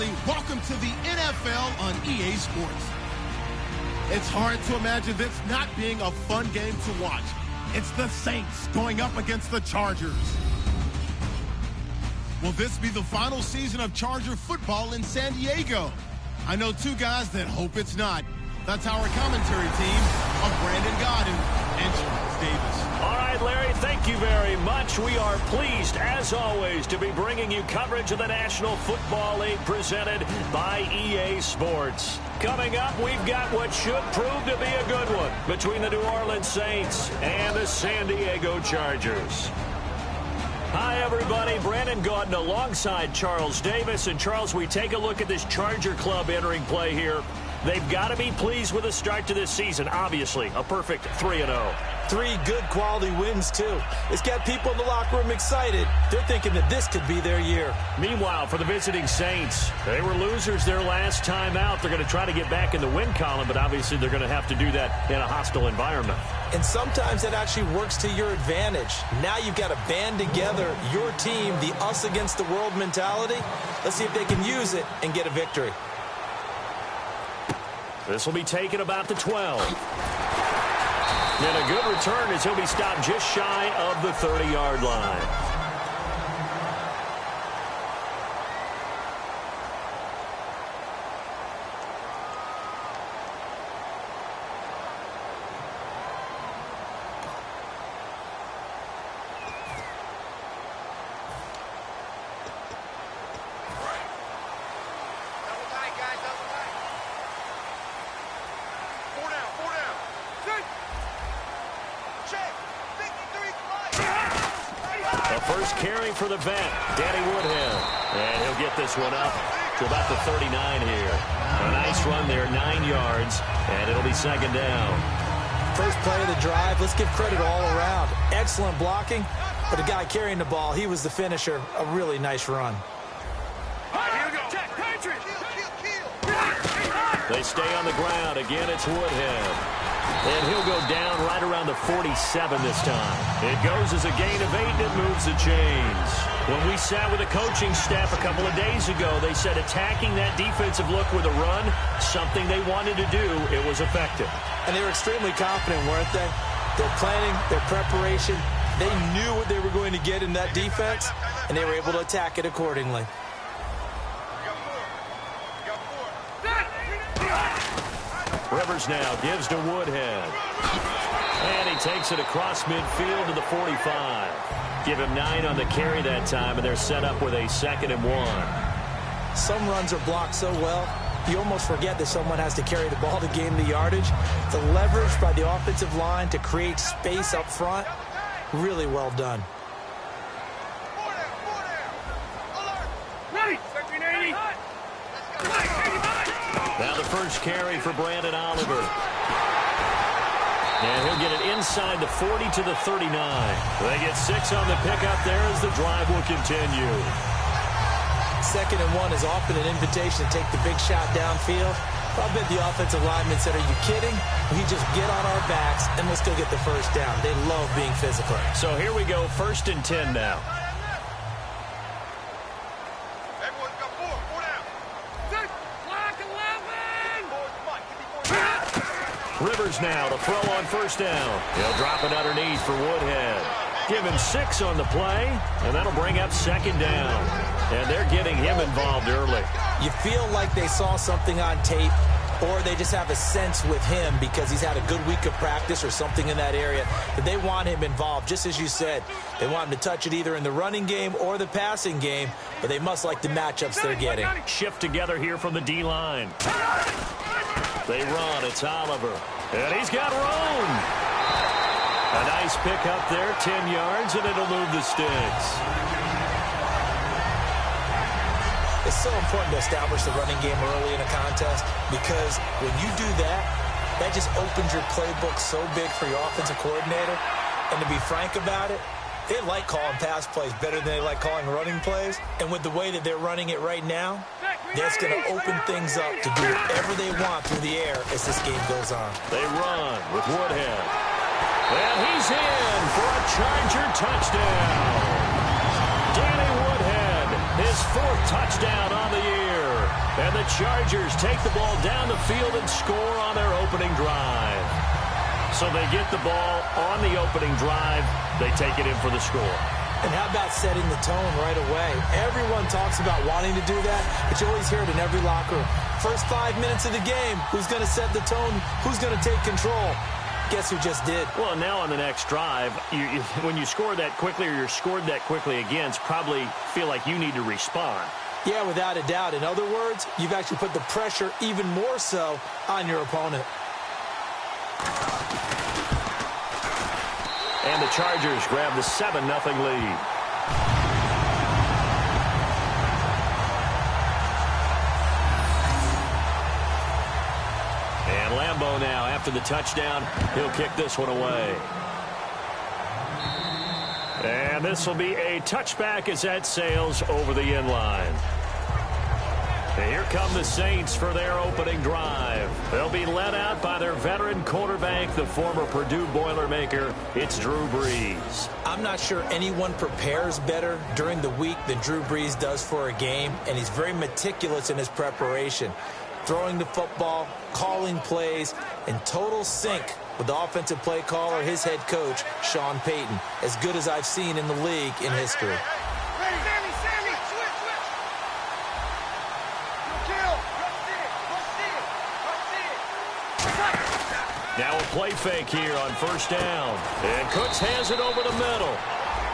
Absolutely. Welcome to the NFL on EA Sports. It's hard to imagine this not being a fun game to watch. It's the Saints going up against the Chargers. Will this be the final season of Charger football in San Diego? I know two guys that hope it's not. That's our commentary team of Brandon Godden and Charles Davis. All right, Larry, thank you very much. We are pleased, as always, to be bringing you coverage of the National Football League presented by EA Sports. Coming up, we've got what should prove to be a good one between the New Orleans Saints and the San Diego Chargers. Hi, everybody. Brandon Gaudin alongside Charles Davis. And, Charles, we take a look at this Charger club entering play here. They've got to be pleased with the start to this season. Obviously, a perfect 3-0. 3 good quality wins, too. It's got people in the locker room excited. They're thinking that this could be their year. Meanwhile, for the visiting Saints, they were losers their last time out. They're going to try to get back in the win column, but obviously they're going to have to do that in a hostile environment. And sometimes that actually works to your advantage. Now you've got to band together your team, the us against the world mentality. Let's see if they can use it and get a victory. This will be taken about the 12. And a good return as he'll be stopped just shy of the 30-yard line. First carry for the vet, Danny Woodhead. And he'll get this one up to about the 39 here. A nice run there, 9 yards, and it'll be second down. First play of the drive, let's give credit all around. Excellent blocking, but the guy carrying the ball, he was the finisher. A really nice run. They stay on the ground. Again, it's Woodhead. And he'll go down right around the 47 this time. It goes as a gain of 8, and it moves the chains. When we sat with the coaching staff a couple of days ago, they said attacking that defensive look with a run, something they wanted to do, it was effective. And they were extremely confident, weren't they? Their planning, their preparation, they knew what they were going to get in that defense, and they were able to attack it accordingly. Rivers now gives to Woodhead. And he takes it across midfield to the 45. Give him 9 on the carry that time, and they're set up with a 2nd and 1. Some runs are blocked so well, you almost forget that someone has to carry the ball to gain the yardage. The leverage by the offensive line to create space up front, really well done. Now the first carry for Brandon Oliver. And he'll get it inside the 40 to the 39. They get 6 on the pickup there as the drive will continue. 2nd and 1 is often an invitation to take the big shot downfield. I bet the offensive lineman said, are you kidding? We just get on our backs and let's go get the first down. They love being physical. So here we go, 1st and 10 now. Rivers now to throw on 1st down. He'll drop it underneath for Woodhead. Give him 6 on the play, and that'll bring up 2nd down. And they're getting him involved early. You feel like they saw something on tape, or they just have a sense with him because he's had a good week of practice or something in that area that they want him involved, just as you said. They want him to touch it either in the running game or the passing game, but they must like the matchups they're getting. Shift together here from the D-line. They run. It's Oliver. And he's got room. A nice pick up there, 10 yards, and it'll move the sticks. It's so important to establish the running game early in a contest because when you do that, that just opens your playbook so big for your offensive coordinator. And to be frank about it, they like calling pass plays better than they like calling running plays. And with the way that they're running it right now, that's going to open things up to do whatever they want through the air as this game goes on. They run with Woodhead. And he's in for a Charger touchdown. Danny Woodhead, his 4th touchdown on the year. And the Chargers take the ball down the field and score on their opening drive. So they get the ball on the opening drive. They take it in for the score. And how about setting the tone right away? Everyone talks about wanting to do that, but you always hear it in every locker room. First 5 minutes of the game, who's going to set the tone? Who's going to take control? Guess who just did? Well, now on the next drive, when you score that quickly or you're scored that quickly again, probably feel like you need to respond. Yeah, without a doubt. In other words, you've actually put the pressure even more so on your opponent. And the Chargers grab the 7-0 lead. And Lambeau now, after the touchdown, he'll kick this one away. And this will be a touchback as that sails over the end line. And here come the Saints for their opening drive. They'll be led out by their veteran quarterback, the former Purdue Boilermaker. It's Drew Brees. I'm not sure anyone prepares better during the week than Drew Brees does for a game, and he's very meticulous in his preparation. Throwing the football, calling plays, in total sync with the offensive play caller, his head coach, Sean Payton. As good as I've seen in the league in history. Now a play fake here on first down. And Cooks has it over the middle.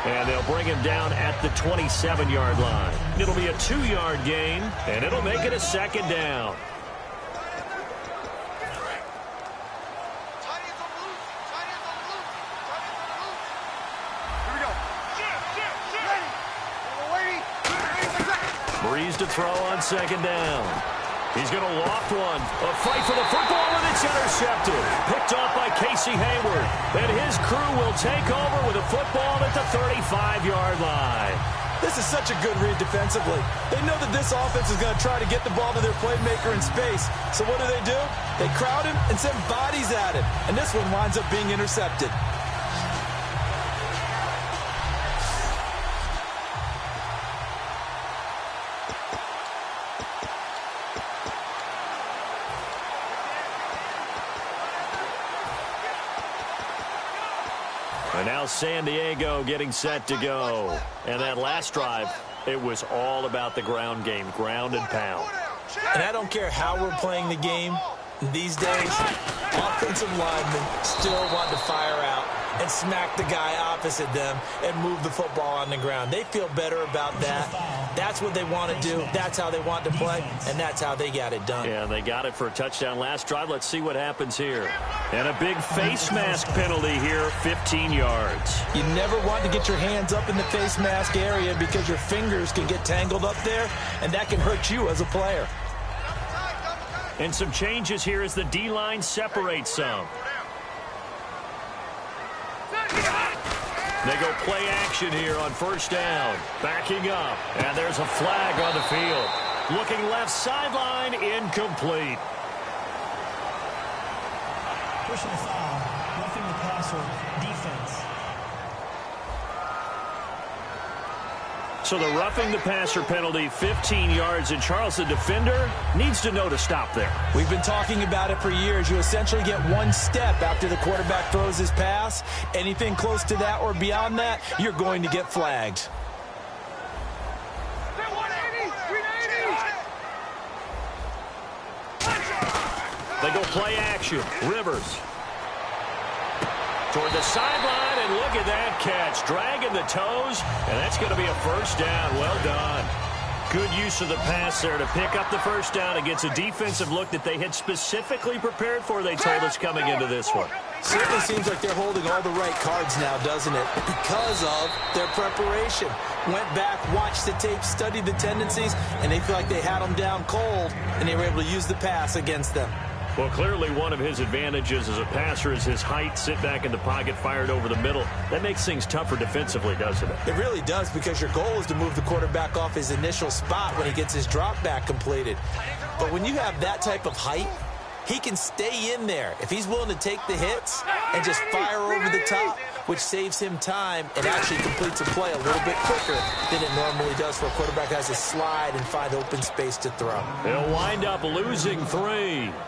And they'll bring him down at the 27-yard line. It'll be a 2-yard gain, and it'll make it a second down. Brees to throw on second down. He's going to loft one. A fight for the football, and it's intercepted. Picked off by Casey Hayward. And his crew will take over with a football at the 35-yard line. This is such a good read defensively. They know that this offense is going to try to get the ball to their playmaker in space. So what do? They crowd him and send bodies at him. And this one winds up being intercepted. And now San Diego getting set to go. And that last drive, it was all about the ground game, ground and pound. And I don't care how we're playing the game these days, offensive linemen still want to fire out and smack the guy opposite them and move the football on the ground. They feel better about that. That's what they want to do. That's how they want to play, and that's how they got it done. Yeah, they got it for a touchdown last drive. Let's see what happens here. And a big face mask penalty here, 15 yards. You never want to get your hands up in the face mask area because your fingers can get tangled up there, and that can hurt you as a player. And some changes here as the D-line separates some. They go play action here on first down. Backing up. And there's a flag on the field. Looking left sideline, incomplete. Personal foul, roughing the passer, defense. So the roughing the passer penalty, 15 yards. And Charles, the defender, needs to know to stop there. We've been talking about it for years. You essentially get one step after the quarterback throws his pass. Anything close to that or beyond that, you're going to get flagged. They go play action. Rivers. Toward the sideline, and look at that catch. Dragging the toes, and that's going to be a first down. Well done. Good use of the pass there to pick up the first down against a defensive look that they had specifically prepared for, they told us, coming into this one. Certainly seems like they're holding all the right cards now, doesn't it? Because of their preparation. Went back, watched the tape, studied the tendencies, and they feel like they had them down cold, and they were able to use the pass against them. Well, clearly one of his advantages as a passer is his height. Sit back in the pocket, fired over the middle. That makes things tougher defensively, doesn't it? It really does, because your goal is to move the quarterback off his initial spot when he gets his drop back completed. But when you have that type of height, he can stay in there. If he's willing to take the hits and just fire over the top, which saves him time and actually completes a play a little bit quicker than it normally does for a quarterback that has to slide and find open space to throw. He'll wind up losing 3,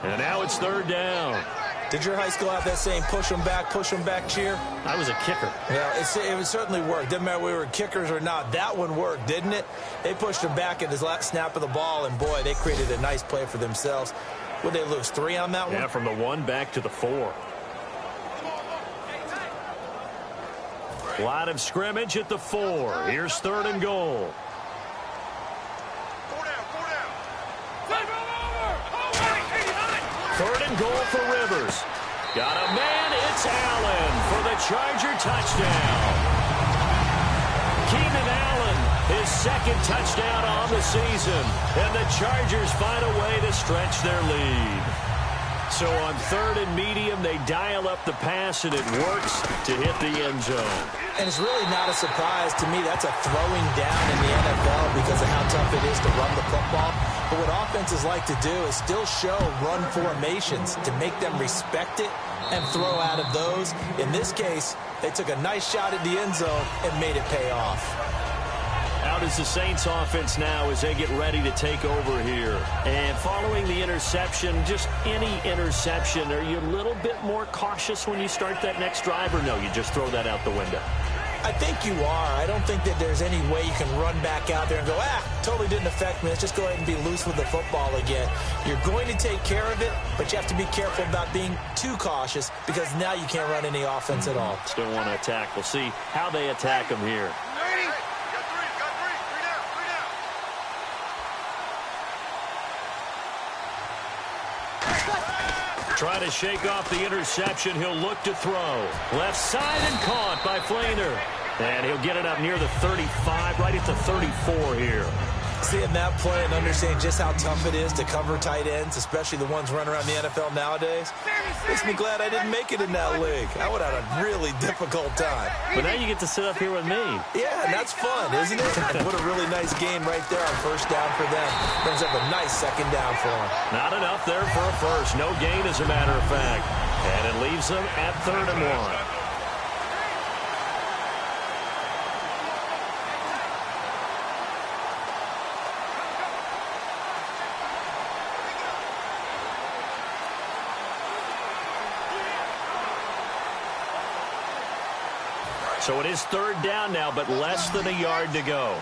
and now it's 3rd down. Did your high school have that saying, push them back cheer? I was a kicker. Well, it certainly worked. Didn't matter if we were kickers or not. That one worked, didn't it? They pushed him back at his last snap of the ball, and, boy, they created a nice play for themselves. Would they lose 3 on that one? Yeah, from the 1 back to the 4. Line of scrimmage at the 4. Here's 3rd and goal. Third and goal for Rivers. Got a man. It's Allen for the Charger touchdown. Keenan Allen, his 2nd touchdown on the season. And the Chargers find a way to stretch their lead. So on 3rd and medium, they dial up the pass, and it works to hit the end zone. And it's really not a surprise to me. That's a throwing down in the NFL because of how tough it is to run the football. But what offenses like to do is still show run formations to make them respect it and throw out of those. In this case, they took a nice shot at the end zone and made it pay off. Out is the Saints offense now as they get ready to take over here. And following the interception, just any interception, are you a little bit more cautious when you start that next drive, or no, you just throw that out the window? I think you are. I don't think that there's any way you can run back out there and go, totally didn't affect me. Let's just go ahead and be loose with the football again. You're going to take care of it, but you have to be careful about being too cautious because now you can't run any offense at all. Still want to attack. We'll see how they attack them here. Try to shake off the interception. He'll look to throw. Left side and caught by Flainer. And he'll get it up near the 35, right at the 34 here. Seeing that play and understanding just how tough it is to cover tight ends, especially the ones running around the NFL nowadays, makes me glad I didn't make it in that league. I would have had a really difficult time. But now you get to sit up here with me. Yeah, and that's fun, isn't it? And what a really nice game right there on 1st down for them. Brings up a nice 2nd down for them. Not enough there for a first. No gain, as a matter of fact. And it leaves them at 3rd and 1. So it is 3rd down now, but less than a yard to go.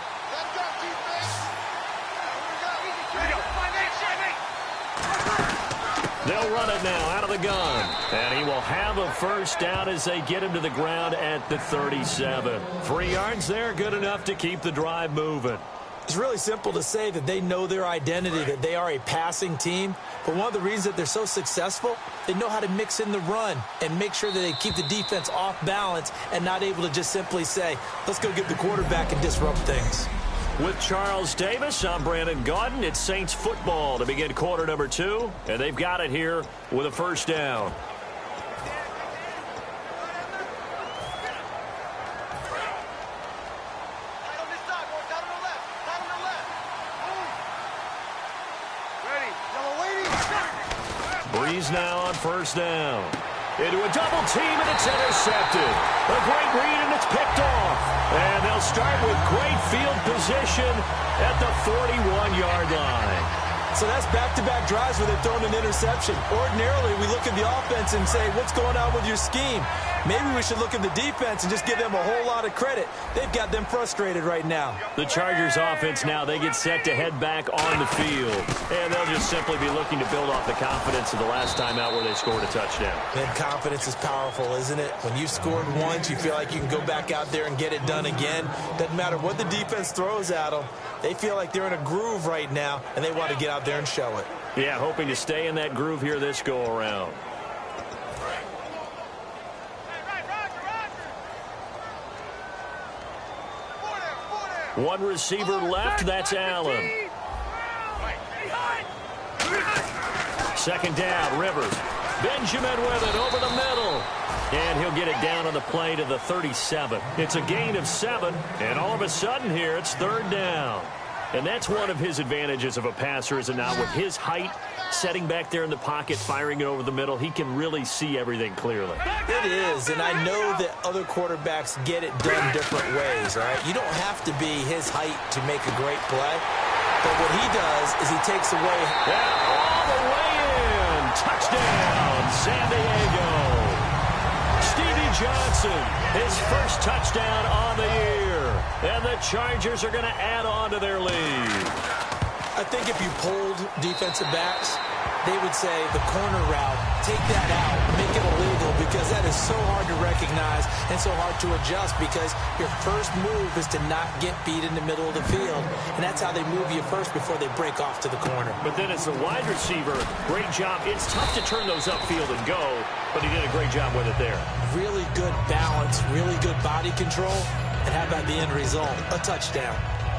They'll run it now out of the gun. And he will have a 1st down as they get him to the ground at the 37. 3 yards there, good enough to keep the drive moving. It's really simple to say that they know their identity, that they are a passing team. But one of the reasons that they're so successful, they know how to mix in the run and make sure that they keep the defense off balance and not able to just simply say, let's go get the quarterback and disrupt things. With Charles Davis, I'm Brandon Gaudin. It's Saints football to begin quarter number 2. And they've got it here with a 1st down. Breeze now on 1st down. Into a double team, and it's intercepted. A great read, and it's picked off. And they'll start with great field position at the 41-yard line. So that's back-to-back drives where they've thrown an interception. Ordinarily, we look at the offense and say, what's going on with your scheme? Maybe we should look at the defense and just give them a whole lot of credit. They've got them frustrated right now. The Chargers offense now, they get set to head back on the field. And they'll just simply be looking to build off the confidence of the last time out where they scored a touchdown. And confidence is powerful, isn't it? When you scored once, you feel like you can go back out there and get it done again. Doesn't matter what the defense throws at them. They feel like they're in a groove right now, and they want to get out there and show it. Yeah, hoping to stay in that groove here this go-around. One receiver left, that's Allen. 2nd down, Rivers. Benjamin with it over the middle. And he'll get it down on the play to the 37. It's a gain of 7, and all of a sudden here, it's 3rd down. And that's one of his advantages of a passer, is it not? With his height, setting back there in the pocket, firing it over the middle, he can really see everything clearly. It is, and I know that other quarterbacks get it done different ways, all right? You don't have to be his height to make a great play, but what he does is he takes away. And all the way in. Touchdown, San Diego. Stevie Johnson, his first touchdown on the year. And the Chargers are going to add on to their lead. I think if you polled defensive backs, they would say the corner route, take that out, make it illegal, because that is so hard to recognize and so hard to adjust, because your first move is to not get beat in the middle of the field, and that's how they move you first before they break off to the corner. But then as a wide receiver, great job. It's tough to turn those upfield and go, but he did a great job with it there. Really good balance, really good body control, and how about the end result? A touchdown.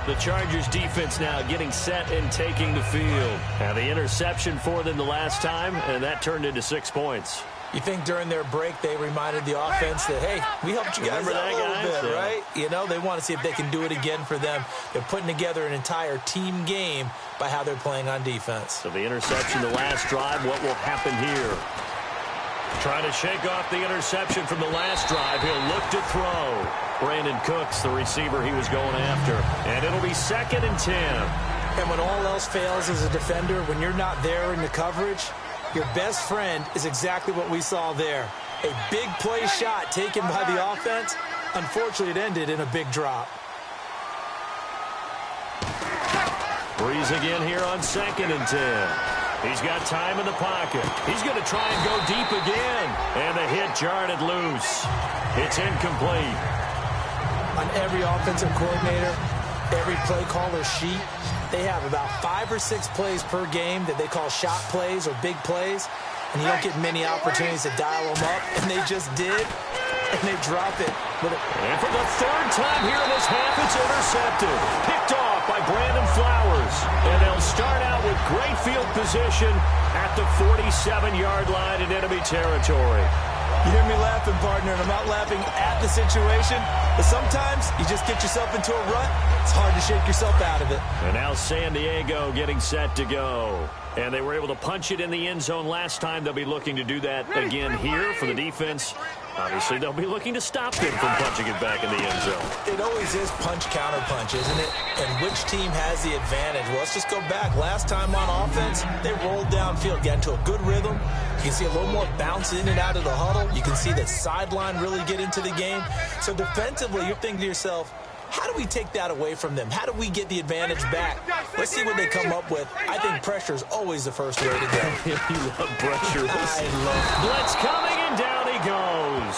The Chargers defense now getting set and taking the field. Now the interception for them the last time, and that turned into 6 points. You think during their break they reminded the offense that, hey, we helped you guys out a little bit, right? You know, they want to see if they can do it again for them. They're putting together an entire team game by how they're playing on defense. So the interception the last drive, what will happen here? Trying to shake off the interception from the last drive. He'll look to throw. Brandon Cooks, the receiver he was going after. And it'll be 2nd and 10. And when all else fails as a defender, when you're not there in the coverage, your best friend is exactly what we saw there. A big play shot taken by the offense. Unfortunately, it ended in a big drop. Breeze again here on 2nd and 10. He's got time in the pocket. He's going to try and go deep again. And the hit jarred it loose. It's incomplete. On every offensive coordinator, every play caller sheet, they have about 5 or 6 plays per game that they call shot plays or big plays. And you don't get many opportunities to dial them up. And they just did. And they drop it. And for the 3rd time here in this half, it's intercepted. Picked off by Brandon Flowers. And they'll start out with great field position at the 47-yard line in enemy territory. You hear me laughing, partner, and I'm not laughing at the situation, but sometimes you just get yourself into a rut. It's hard to shake yourself out of it. And now San Diego getting set to go. And they were able to punch it in the end zone last time. They'll be looking to do that again here for the defense. Obviously, they'll be looking to stop them from punching it back in the end zone. It always is punch-counter-punch, isn't it? And which team has the advantage? Well, let's just go back. Last time on offense, they rolled downfield, got into a good rhythm. You can see a little more bounce in and out of the huddle. You can see the sideline really get into the game. So defensively, you're thinking to yourself, how do we take that away from them? How do we get the advantage back? Let's see what they come up with. I think pressure is always the first way to go. You love pressure. I love blitz coming, and down he goes.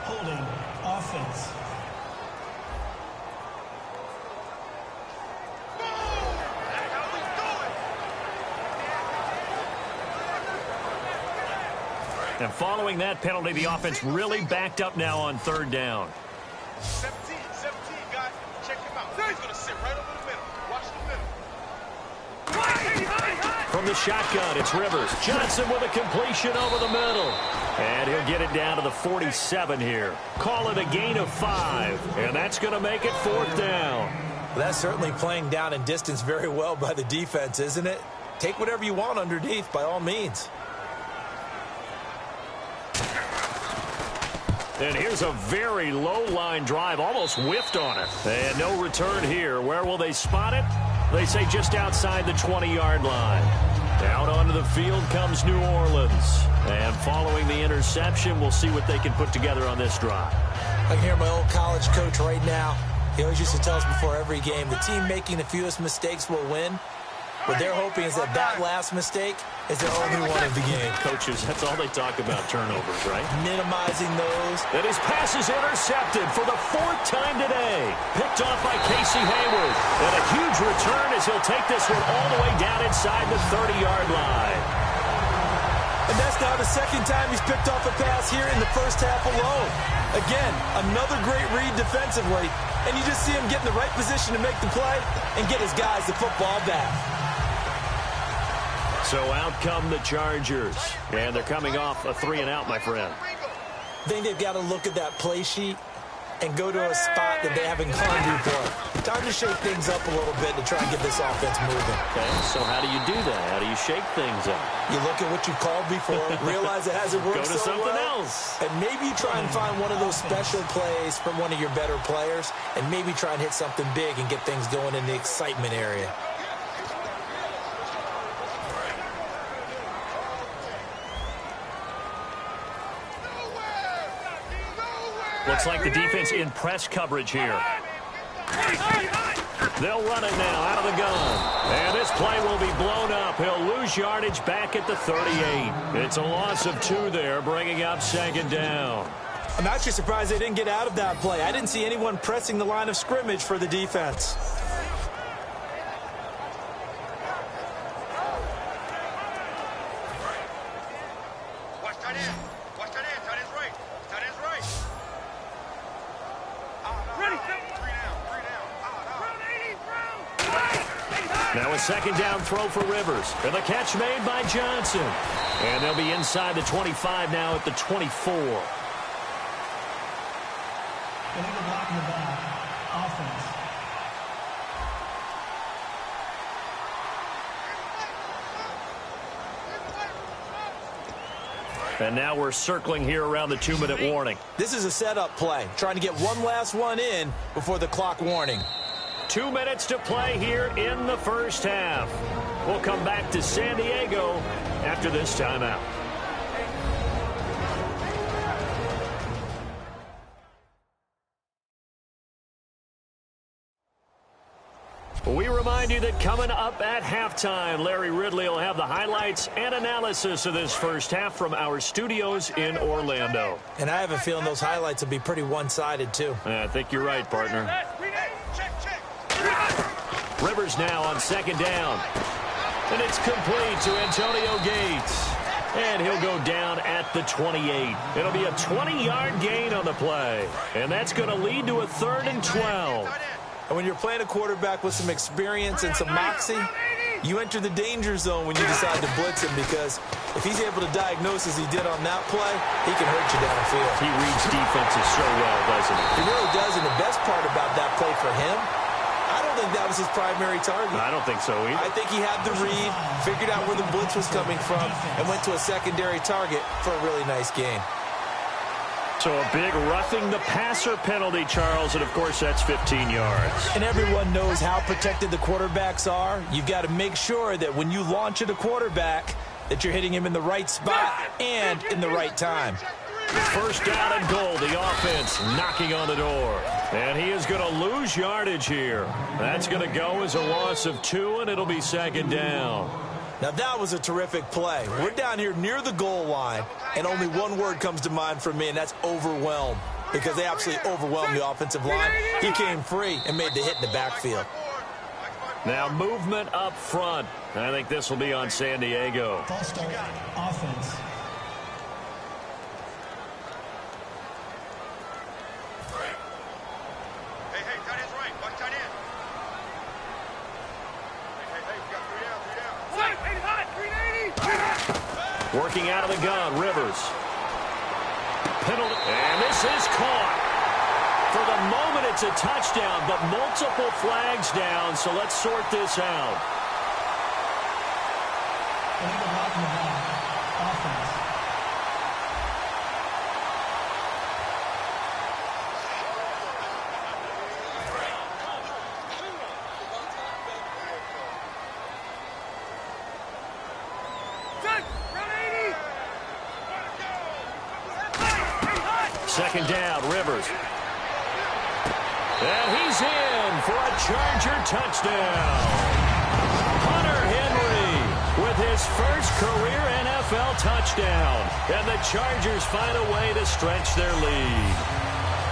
Holding offense. And following that penalty, the offense really backed up now on 3rd down. 17, guys. Check him out. He's going to sit right over the middle. Watch the middle. From the shotgun, it's Rivers. Johnson with a completion over the middle. And he'll get it down to the 47 here. Call it a gain of 5. And that's going to make it 4th down. Well, that's certainly playing down and distance very well by the defense, isn't it? Take whatever you want underneath, by all means. And here's a very low-line drive, almost whiffed on it. And no return here. Where will they spot it? They say just outside the 20-yard line. Out onto the field comes New Orleans. And following the interception, we'll see what they can put together on this drive. I can hear my old college coach right now. He always used to tell us before every game, the team making the fewest mistakes will win. What they're hoping is that that last mistake is their only one of the game. Coaches, that's all they talk about, turnovers, right? Minimizing those. And his pass is intercepted for the 4th time today. Picked off by Casey Hayward. And a huge return as he'll take this one all the way down inside the 30-yard line. And that's now the 2nd time he's picked off a pass here in the first half alone. Again, another great read defensively. And you just see him get in the right position to make the play and get his guys the football back. So out come the Chargers. And they're coming off a 3-and-out, my friend. I think they've got to look at that play sheet and go to a spot that they haven't gone before. Time to shake things up a little bit to try and get this offense moving. Okay, so how do you do that? How do you shake things up? You look at what you called before, realize it hasn't worked Go to so something well, else. and maybe you try and find one of those special plays from one of your better players, and maybe try and hit something big and get things going in the excitement area. Looks like the defense in press coverage here. They'll run it now out of the gun. And this play will be blown up. He'll lose yardage back at the 38. It's a loss of 2 there, bringing up second down. I'm actually surprised they didn't get out of that play. I didn't see anyone pressing the line of scrimmage for the defense. Now a second down throw for Rivers. And the catch made by Johnson. And they'll be inside the 25 now at the 24. Illegal block in the back. Offense. And now we're circling here around the 2-minute warning. This is a setup play, trying to get one last one in before the clock warning. 2 minutes to play here in the first half. We'll come back to San Diego after this timeout. We remind you that coming up at halftime, Larry Ridley will have the highlights and analysis of this first half from our studios in Orlando. And I have a feeling those highlights will be pretty one-sided, too. I think you're right, partner. Rivers now on second down. And it's complete to Antonio Gates. And he'll go down at the 28. It'll be a 20-yard gain on the play. And that's going to lead to a 3rd and 12. And when you're playing a quarterback with some experience and some moxie, you enter the danger zone when you decide to blitz him, because if he's able to diagnose as he did on that play, he can hurt you downfield. He reads defenses so well, doesn't he? He really does, and the best part about that play for him, I don't think that was his primary target. I don't think so either. I think he had the read, figured out where the blitz was coming from, and went to a secondary target for a really nice gain. So a big roughing the passer penalty, Charles, and of course that's 15 yards. And everyone knows how protected the quarterbacks are. You've got to make sure that when you launch at a quarterback, that you're hitting him in the right spot and in the right time. First down and goal, the offense knocking on the door. And he is going to lose yardage here. That's going to go as a loss of 2, and it'll be second down. Now, that was a terrific play. We're down here near the goal line, and only one word comes to mind for me, and that's overwhelmed, because they absolutely overwhelmed the offensive line. He came free and made the hit in the backfield. Now movement up front. I think this will be on San Diego. False start. Offense. Working out of the gun, Rivers. Penalty, and this is caught. For the moment, it's a touchdown, but multiple flags down, so let's sort this out. Illegal block in the back. Offense. Second down, Rivers. And he's in for a Charger touchdown. Hunter Henry with his first career NFL touchdown. And the Chargers find a way to stretch their lead.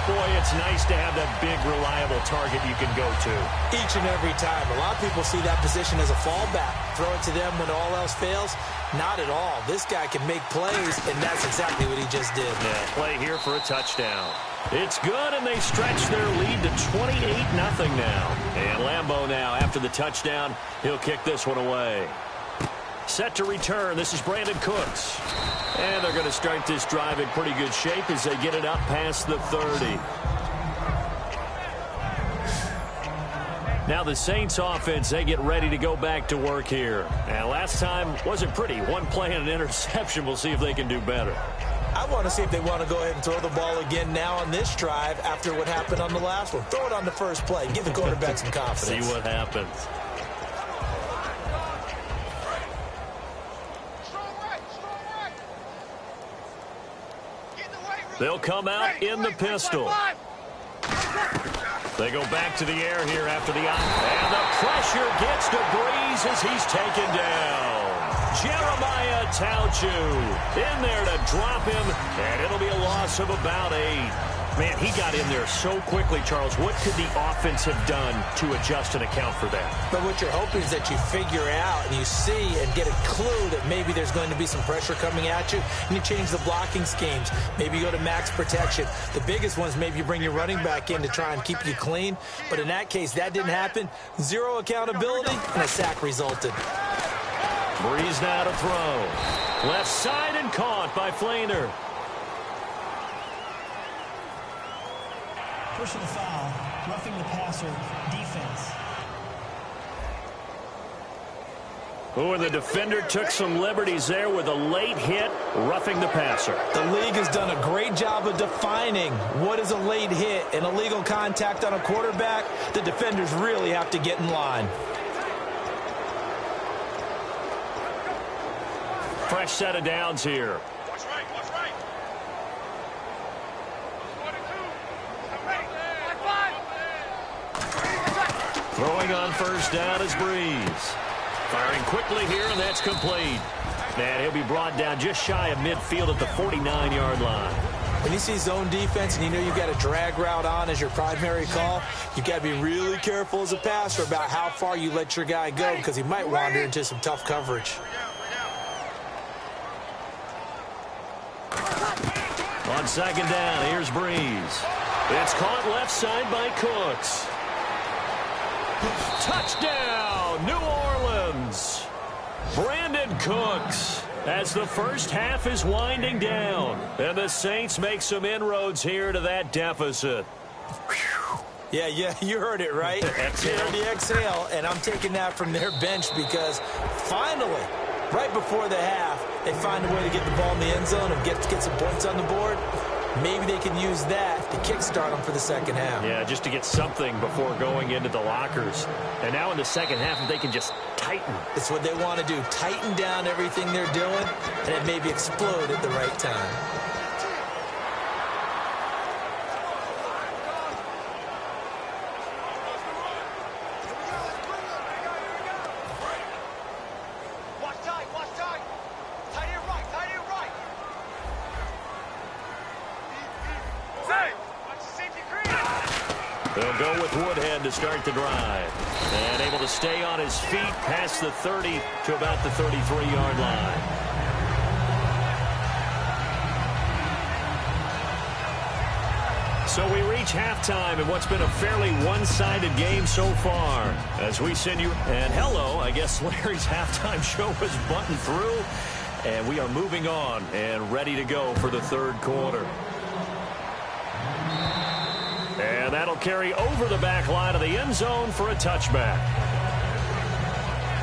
Boy, it's nice to have that big, reliable target you can go to. Each and every time. A lot of people see that position as a fallback. Throw it to them when all else fails. Not at all. This guy can make plays, and that's exactly what he just did. Yeah, play here for a touchdown. It's good, and they stretch their lead to 28-0 now. And Lambeau now, after the touchdown, he'll kick this one away. Set to return. This is Brandon Cooks. And they're going to start this drive in pretty good shape as they get it up past the 30. Now the Saints offense, they get ready to go back to work here. And last time wasn't pretty. One play and an interception. We'll see if they can do better. I want to see if they want to go ahead and throw the ball again now on this drive after what happened on the last one. Throw it on the first play. Give the quarterback some confidence. See what happens. They'll come out in the pistol. They go back to the air here after the out. And the pressure gets to Breeze as he's taken down. Jeremiah Tauchu in there to drop him, and it'll be a loss of about 8. Man, he got in there so quickly, Charles. What could the offense have done to adjust and account for that? But what you're hoping is that you figure out and you see and get a clue that maybe there's going to be some pressure coming at you, and you change the blocking schemes. Maybe you go to max protection. The biggest one is maybe you bring your running back in to try and keep you clean. But in that case, that didn't happen. Zero accountability, and a sack resulted. Breeze now to throw. Left side and caught by Flainer. Personal foul, roughing the passer, defense. Oh, and the defender took some liberties there with a late hit, roughing the passer. The league has done a great job of defining what is a late hit and illegal contact on a quarterback. The defenders really have to get in line. Fresh set of downs here. Watch right, watch right. Throwing on first down is Breeze. Firing quickly here, and that's complete. And he'll be brought down just shy of midfield at the 49-yard line. When you see zone defense and you know you've got a drag route on as your primary call, you've got to be really careful as a passer about how far you let your guy go because he might wander into some tough coverage. On second down, here's Breeze. It's caught left side by Cooks. Touchdown, New Orleans. Brandon Cooks as the first half is winding down. And the Saints make some inroads here to that deficit. Yeah, you heard it, right? Exhale. You heard the exhale, and I'm taking that from their bench because finally, right before the half, they find a way to get the ball in the end zone and get some points on the board. Maybe they can use that to kickstart them for the second half. Yeah, just to get something before going into the lockers. And now in the second half, if they can just tighten. It's what they want to do. Tighten down everything they're doing, and it maybe explode at the right time. They'll go with Woodhead to start the drive. And able to stay on his feet past the 30 to about the 33-yard line. So we reach halftime in what's been a fairly one-sided game so far. As we send you, and hello, I guess Larry's halftime show was buttoned through. And we are moving on and ready to go for the third quarter. And that'll carry over the back line of the end zone for a touchback.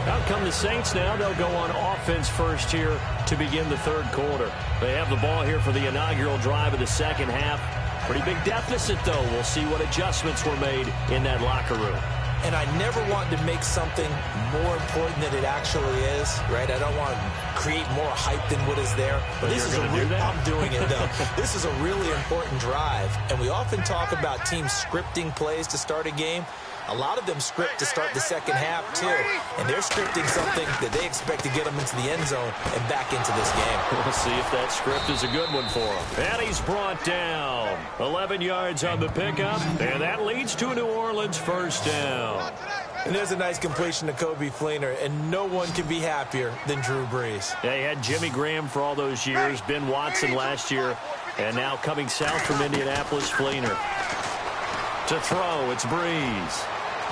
Out come the Saints now. They'll go on offense first here to begin the third quarter. They have the ball here for the inaugural drive of the second half. Pretty big deficit, though. We'll see what adjustments were made in that locker room. And I never want to make something more important than it actually is, right? I don't want to create more hype than what is there. But this is I'm doing it, though. This is a really important drive. And we often talk about teams scripting plays to start a game. A lot of them script to start the second half, too. And they're scripting something that they expect to get them into the end zone and back into this game. We'll see if that script is a good one for them. And he's brought down. 11 yards on the pickup. And that leads to a New Orleans first down. And there's a nice completion to Kobe Fleener. And no one can be happier than Drew Brees. They had Jimmy Graham for all those years. Ben Watson last year. And now coming south from Indianapolis, Fleener. To throw, it's Breeze.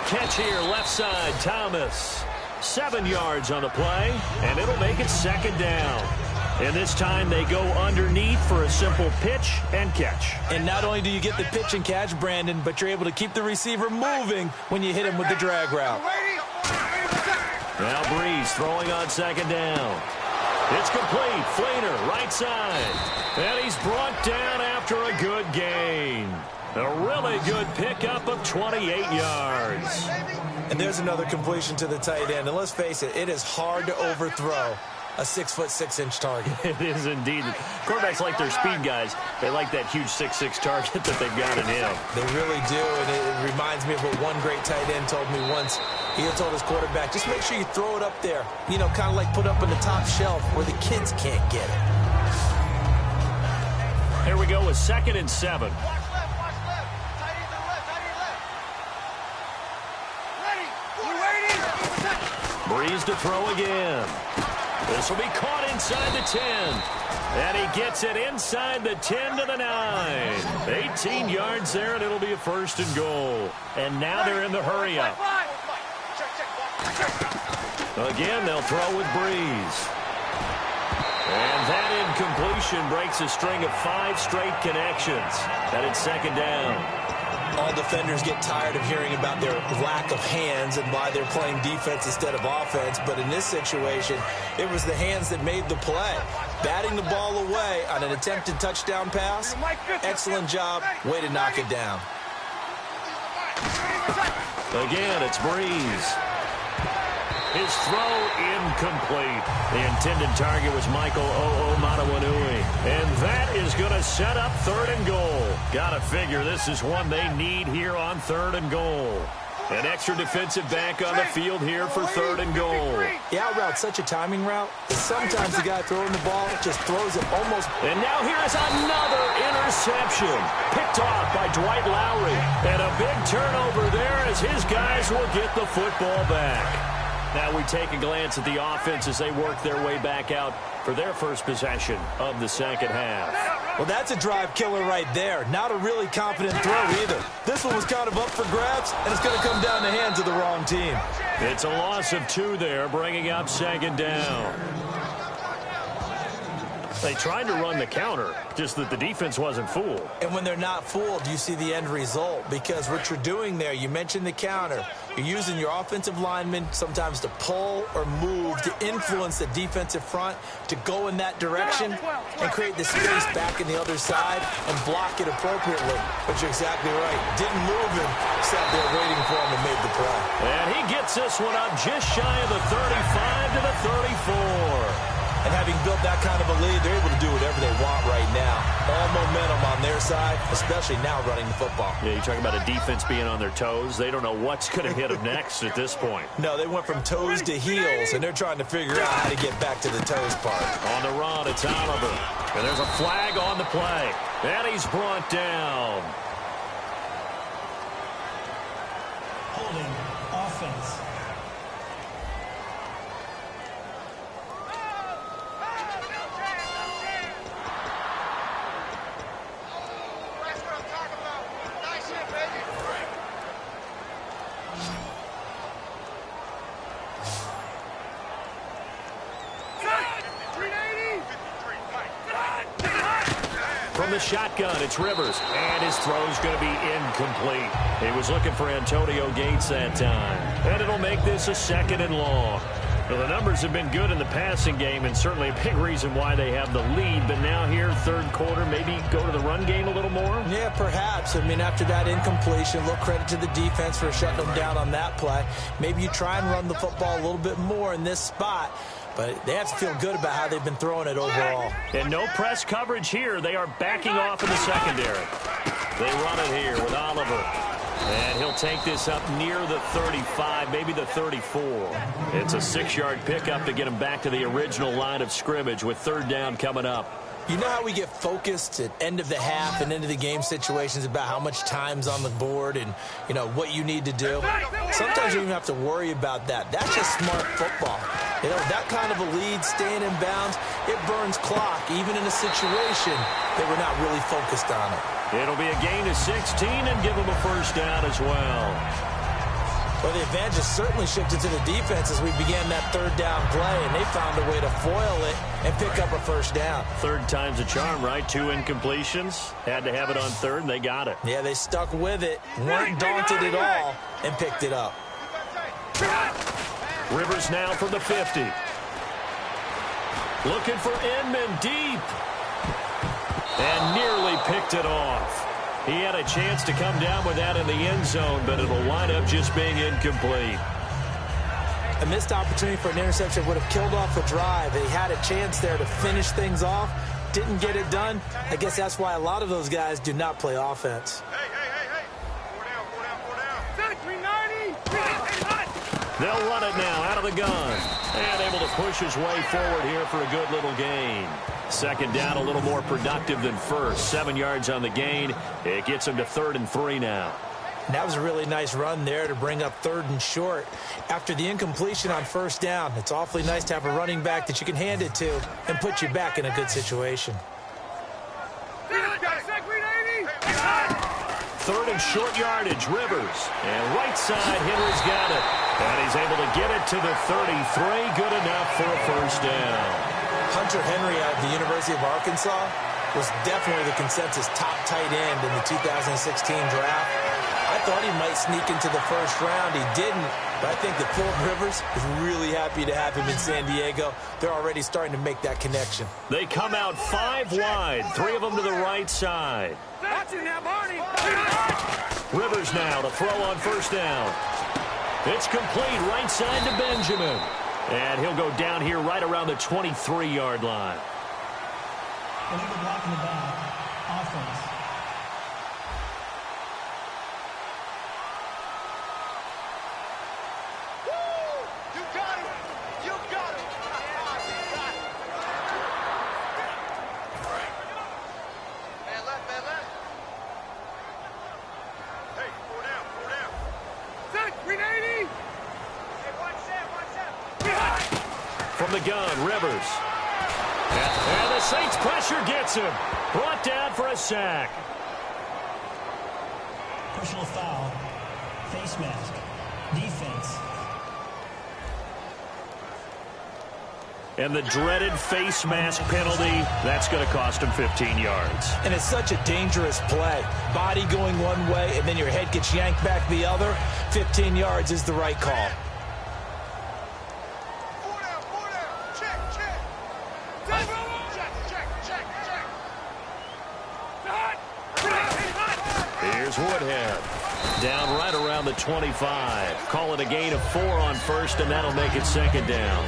Catch here, left side, Thomas. 7 yards on the play, and it'll make it second down. And this time they go underneath for a simple pitch and catch. And not only do you get the pitch and catch, Brandon, but you're able to keep the receiver moving when you hit him with the drag route. Now Breeze throwing on second down. It's complete. Fleener, right side. And he's brought down after a good gain. A really good pickup of 28 yards. And there's another completion to the tight end. And let's face it, it is hard to overthrow a 6'6" target. It is indeed. Quarterbacks like their speed guys. They like that huge 6'6" target that they've got in him. They really do, and it reminds me of what one great tight end told me once. He had told his quarterback, just make sure you throw it up there. You know, kind of like put up on the top shelf where the kids can't get it. Here we go with 2nd and 7. Breeze to throw again. This will be caught inside the 10. And he gets it inside the 10 to the 9. 18 yards there, and it'll be a 1st and goal. And now they're in the hurry-up. Again, they'll throw with Breeze. And that incompletion breaks a string of 5 straight connections. That is 2nd down. All defenders get tired of hearing about their lack of hands and why they're playing defense instead of offense. But in this situation, it was the hands that made the play. Batting the ball away on an attempted touchdown pass. Excellent job. Way to knock it down. Again, it's Breeze. His throw incomplete. The intended target was Michael O'Matawanui. And that is going to set up 3rd and goal. Got to figure this is one they need here on 3rd and goal. An extra defensive back on the field here for 3rd and goal. The out route's such a timing route that sometimes the guy throwing the ball just throws it almost. And now here's another interception. Picked off by Dwight Lowry. And a big turnover there as his guys will get the football back. Now we take a glance at the offense as they work their way back out for their first possession of the 2nd half. Well, that's a drive killer right there. Not a really confident throw either. This one was kind of up for grabs, and it's going to come down the hands of the wrong team. It's a loss of 2 there, bringing up 2nd down. They tried to run the counter, just that the defense wasn't fooled. And when they're not fooled, you see the end result. Because what you're doing there, you mentioned the counter. You're using your offensive linemen sometimes to pull or move, to influence the defensive front, to go in that direction and create the space back in the other side and block it appropriately. But you're exactly right. Didn't move him, sat there waiting for him and made the play. And he gets this one up just shy of the 35 to the 34. And having built that kind of a lead, they're able to do whatever they want right now. All momentum on their side, especially now running the football. Yeah, you talk about a defense being on their toes. They don't know what's going to hit them next at this point. No, they went from toes to heels, and they're trying to figure out how to get back to the toes part. On the run, it's Oliver. And there's a flag on the play. And he's brought down. Holding offense. From the shotgun, it's Rivers, and his throw's going to be incomplete. He was looking for Antonio Gates that time, and it'll make this a 2nd and long. Well, the numbers have been good in the passing game, and certainly a big reason why they have the lead. But now here, 3rd quarter, maybe go to the run game a little more? Yeah, perhaps. I mean, after that incompletion, a little credit to the defense for shutting them down on that play. Maybe you try and run the football a little bit more in this spot. But they have to feel good about how they've been throwing it overall. And no press coverage here. They are backing off in the secondary. They run it here with Oliver. And he'll take this up near the 35, maybe the 34. It's a 6-yard pickup to get him back to the original line of scrimmage with 3rd down coming up. You know how we get focused at end of the half and into the game situations about how much time's on the board and, you know, what you need to do? Sometimes you don't even have to worry about that. That's just smart football. You know, that kind of a lead, staying in bounds, it burns clock, even in a situation that we're not really focused on it. It'll be a gain of 16 and give them a 1st down as well. Well, the advantage has certainly shifted to the defense as we began that third down play, and they found a way to foil it and pick up a first down. Third time's a charm, right? 2 incompletions. Had to have it on third, and they got it. Yeah, they stuck with it, weren't daunted at all, and picked it up. Rivers now from the 50. Looking for Inman deep. And nearly picked it off. He had a chance to come down with that in the end zone, but it'll wind up just being incomplete. A missed opportunity for an interception would have killed off a drive. They had a chance there to finish things off. Didn't get it done. I guess that's why a lot of those guys do not play offense. Hey. 390. They'll run it now out of the gun. And able to push his way forward here for a good little gain. Second down, a little more productive than first. 7 yards on the gain. It gets him to 3rd and 3 now. And that was a really nice run there to bring up 3rd and short. After the incompletion on first down, it's awfully nice to have a running back that you can hand it to and put you back in a good situation. 3rd and short yardage, Rivers. And right side, Henry's got it. And he's able to get it to the 33. Good enough for a first down. Hunter Henry out of the University of Arkansas was definitely the consensus top tight end in the 2016 draft. I thought he might sneak into the first round. He didn't, but I think that Philip Rivers is really happy to have him in San Diego. They're already starting to make that connection. They come out 5 wide, 3 of them to the right side. Rivers now to throw on first down. It's complete right side to Benjamin. And he'll go down here right around the 23-yard line. Illegal block in the back. Offense. You got it. Man left. Hey, 4 down. 380. From the gun, Rivers. And the Saints pressure gets him. Brought down for a sack. Personal foul. Face mask. Defense. And the dreaded face mask penalty, that's going to cost him 15 yards. And it's such a dangerous play. Body going one way, and then your head gets yanked back the other. 15 yards is the right call. 4 down. Check. Here's Woodhead. Down right around the 25. Call it a gain of 4 on first, and that'll make it second down.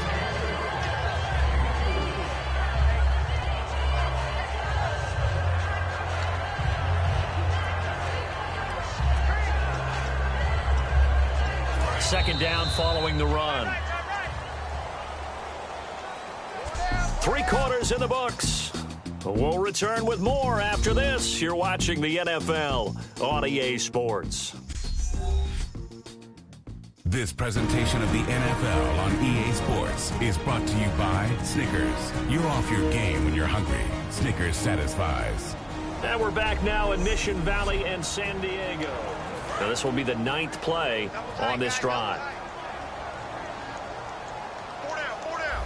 Second down following the run. 3 quarters in the books. We'll return with more after this. You're watching the NFL on EA Sports. This presentation of the NFL on EA Sports is brought to you by Snickers. You're off your game when you're hungry. Snickers satisfies. And we're back now in Mission Valley and San Diego. Now this will be the 9th play on this drive. 4 down.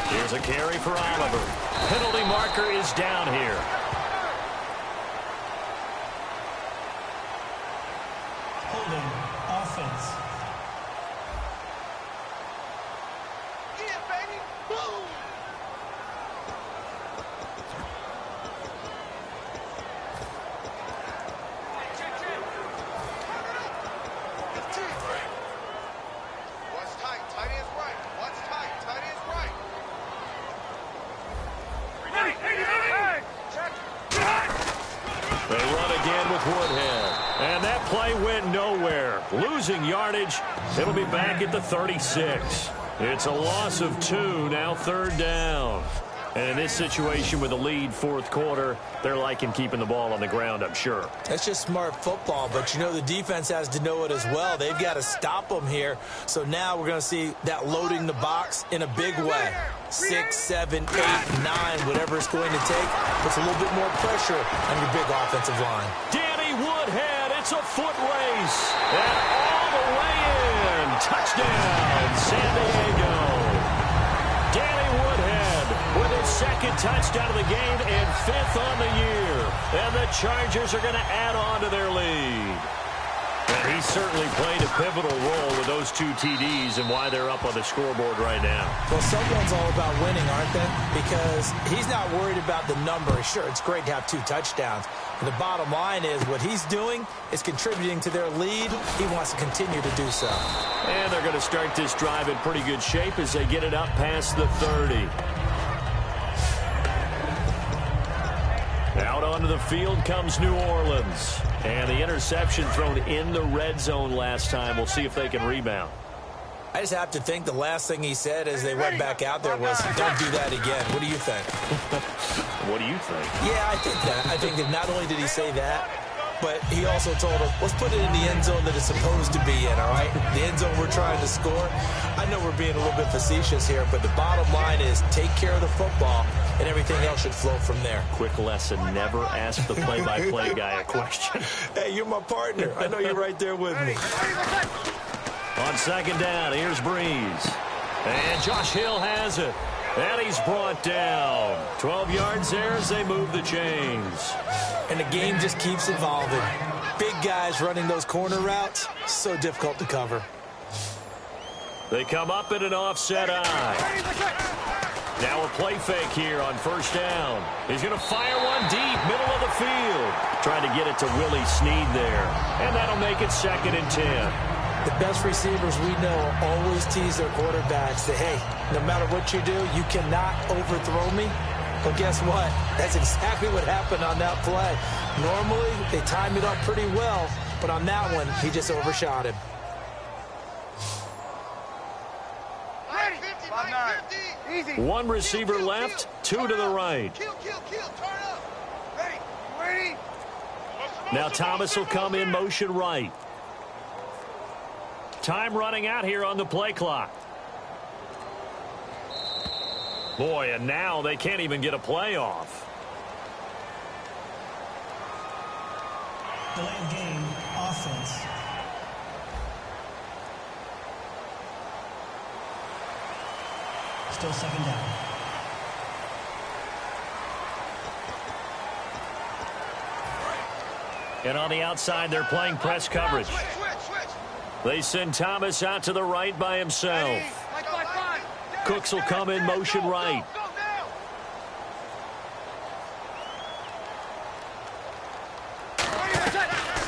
Here's a carry for Oliver. Penalty marker is down here. Holding. Offense. Yeah, baby. Boom. What's tight? Tight is right. What's tight? Tight is right. They run again with Woodhead. And that play went nowhere. Losing yardage. It'll be back at the 36. It's a loss of 2, now 3rd down. And in this situation with a lead, fourth quarter, they're liking keeping the ball on the ground, I'm sure. That's just smart football, but you know the defense has to know it as well. They've got to stop them here. So now we're going to see that loading the box in a big way. 6, 7, 8, 9, whatever it's going to take. Puts a little bit more pressure on your big offensive line. Danny Woodhead, it's a foot race. And all the way in. Touchdown, San Diego. Danny Woodhead with his second touchdown of the game and 5th on the year. And the Chargers are going to add on to their lead. And he certainly played a pivotal role with those 2 TDs and why they're up on the scoreboard right now. Well, someone's all about winning, aren't they? Because he's not worried about the number. Sure, it's great to have 2 touchdowns. But the bottom line is what he's doing is contributing to their lead. He wants to continue to do so. And they're going to start this drive in pretty good shape as they get it up past the 30. Out onto the field comes New Orleans. And the interception thrown in the red zone last time. We'll see if they can rebound. I just have to think the last thing he said as they went back out there was, don't do that again. What do you think? What do you think? Yeah, I think that. I think that not only did he say that, but he also told us, let's put it in the end zone that it's supposed to be in, all right? The end zone we're trying to score. I know we're being a little bit facetious here, but the bottom line is take care of the football, and everything else should flow from there. Quick lesson, never ask the play-by-play guy a question. Hey, you're my partner. I know you're right there with me. On second down, here's Breeze. And Josh Hill has it. And he's brought down. 12 yards there as they move the chains. And the game just keeps evolving. Big guys running those corner routes, so difficult to cover. They come up in an offset eye. Now a play fake here on first down. He's going to fire one deep, middle of the field. Trying to get it to Willie Snead there. And that'll make it 2nd and 10. The best receivers we know always tease their quarterbacks that, hey, no matter what you do, you cannot overthrow me. But guess what? That's exactly what happened on that play. Normally, they time it up pretty well, but on that one, he just overshot him. Easy. One receiver left, 2 to the right. Kill, turn up. Ready? Now Thomas will come in motion right. Time running out here on the play clock. Boy, and now they can't even get a play off. Delay of game, offense. Still 2nd down. And on the outside, they're playing press coverage. Switch. They send Thomas out to the right by himself. Cooks will come in motion right.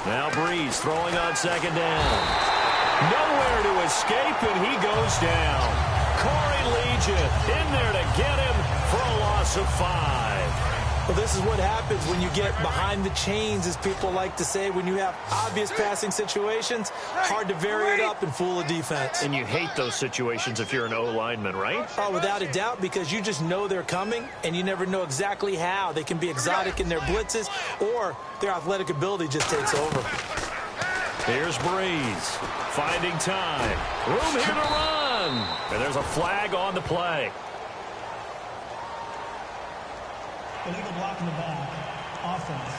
Now Breeze throwing on second down. Nowhere to escape, and he goes down. Corey Legion in there to get him for a loss of 5. Well, this is what happens when you get behind the chains, as people like to say. When you have obvious passing situations, hard to vary it up and fool a defense. And you hate those situations if you're an O-lineman, right? Oh, without a doubt, because you just know they're coming, and you never know exactly how. They can be exotic in their blitzes, or their athletic ability just takes over. Here's Breeze, finding time. Room here to run. And there's a flag on the play. Illegal block in the back. Offense.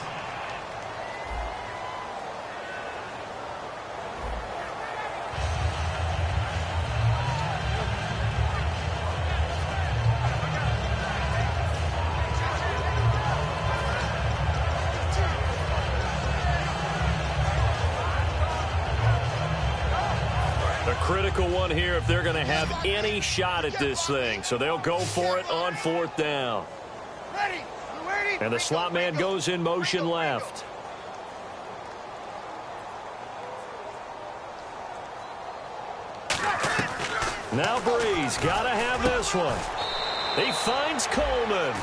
A critical one here if they're going to have any shot at this thing. So they'll go for it on 4th down. And the slot man goes in motion left. Now Breeze got to have this one. He finds Coleman.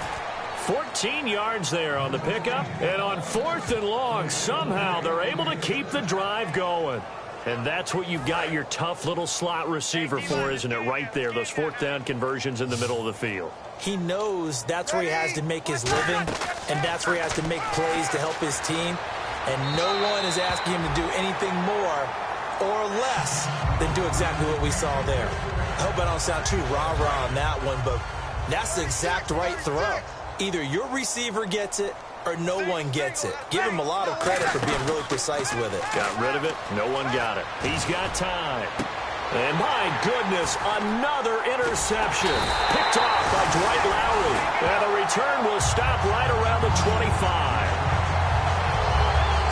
14 yards there on the pickup. And on 4th and long, somehow they're able to keep the drive going. And that's what you've got your tough little slot receiver for, isn't it? Right there, those fourth down conversions in the middle of the field. He knows that's where he has to make his living, and that's where he has to make plays to help his team. And no one is asking him to do anything more or less than do exactly what we saw there. I hope I don't sound too rah-rah on that one, but that's the exact right throw. Either your receiver gets it or no one gets it. Give him a lot of credit for being really precise with it. Got rid of it. No one got it. He's got time. And my goodness, another interception. Picked off by Dwight Lowry. And the return will stop right around the 25.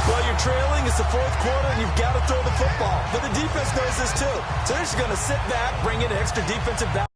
Well, you're trailing. It's the fourth quarter, and you've got to throw the football. But the defense knows this, too. So they're just going to sit back, bring in an extra defensive back.